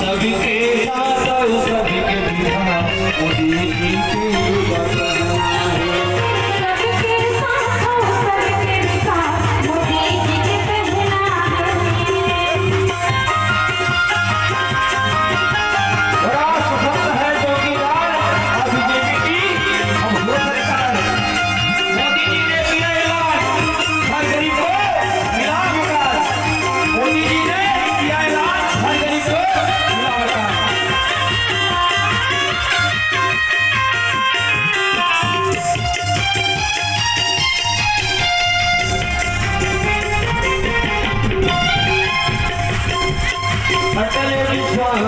सबके साथ और सबके बिना मोदी जी के बदलना है। सबके साथ और सबके बिना मोदी जी के बदलना है। राष्ट्रभक्त है चौकीदार और बीजेपी की हम हो सरकार। मोदी जी ने किया ऐलान हर गरीब को मिला मकान। मोदी जी ने किया ऐलान हर गरीब को मिला मकान। अटल विश्वास